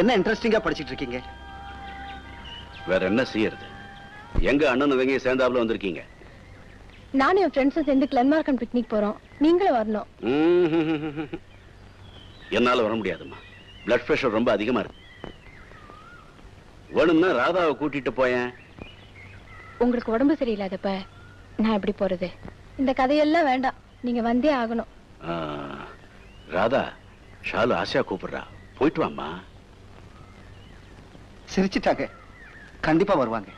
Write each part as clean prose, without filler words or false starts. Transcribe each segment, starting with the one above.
என்ன இன்ட்ரெஸ்டிங்கா படிச்சிட்டு இருக்கீங்க? வேற என்ன செய்யறது? எங்க அண்ணன் தங்கி சேர்ந்தாப்புல வந்திருக்கீங்க. நானும் என் ஃப்ரெண்ட்ஸும் சேர்ந்து கிளன்மார்க்கன் பிக்னிக் போறோம். நீங்களும் வரணும். என்னால வர முடியாதும்மா. பிளட் பிரஷர் ரொம்ப அதிகமா இருக்கு. வேணும்னா ராதாவை கூட்டிட்டு போயேன். உங்களுக்கு உடம்பு சரியில்லாதப்ப நான் எப்படி போறது? இந்த கதையெல்லாம் வேண்டாம், நீங்க வந்தே ஆகணும். ராதா, ஷாலு ஆசையா கூப்பிடுறா, போயிட்டு வாம்மா. சிரிச்சிட்டாங்க, கண்டிப்பா வருவாங்க.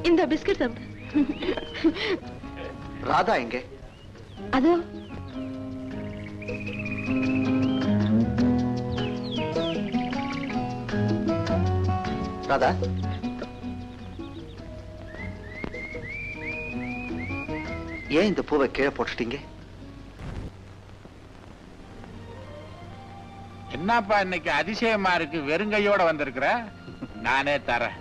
இந்த பிஸ்கட் சாப்பிடு. ராதா எங்க? அது ராதா, ஏன் இந்த பூவை கீழே போட்டுட்டீங்க? என்னப்பா இன்னைக்கு அதிசயமா இருக்கு, வெறுங்கையோட வந்திருக்கிற? நானே தரேன்.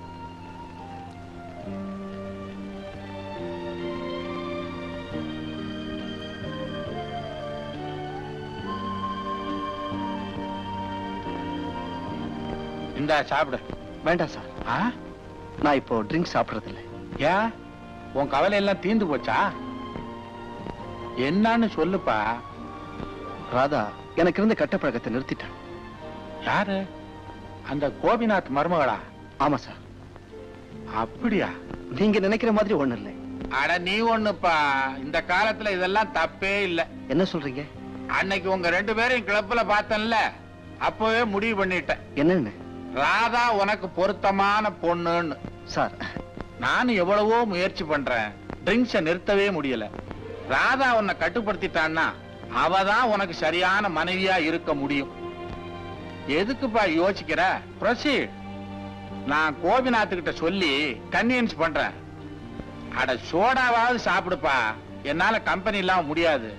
இந்தா சாப்பிடு. வேண்டாம் சார், நான் இப்போ ட்ரிங்க் சாப்பிடுறது இல்லை. ஏன், உன் கவலை எல்லாம் தீந்து போச்சா? என்னன்னு சொல்லுப்பா. ராதா எனக்கு இருந்த கட்ட பழக்கத்தை நிறுத்திட்டான். யாரு? அந்த கோபிநாத் மருமகளா? ஆமா சார். அப்படியா? நீங்க நினைக்கிற மாதிரி ஒண்ணு இல்லை. அட நீ ஒண்ணுப்பா, இந்த காலத்துல இதெல்லாம் தப்பே இல்லை. என்ன சொல்றீங்க? அன்னைக்கு உங்க 2 பேரையும் கிளப்ல பார்த்தேன்ல, அப்பவே முடிவு பண்ணிட்டேன். என்னன்னு? ராதா உனக்கு பொருத்தமான பொண்ணுன்னு. சார், நானும் எவ்வளவோ முயற்சி பண்றேன், ட்ரிங்க்ஸ நிறுத்தவே முடியல. ராதா உன்னை கட்டுப்படுத்திட்டான்னா அவதான் உனக்கு சரியான மனைவியா இருக்க முடியும். எதுக்குப்பா யோசிக்கிற? ப்ரொசீட். நான் கோபிநாத்துக்கிட்ட சொல்லி கன்வீன்ஸ் பண்றேன். அட சோடாவாவது சாப்பிடுப்பா, என்னால கம்பெனி இல்லாம முடியாது.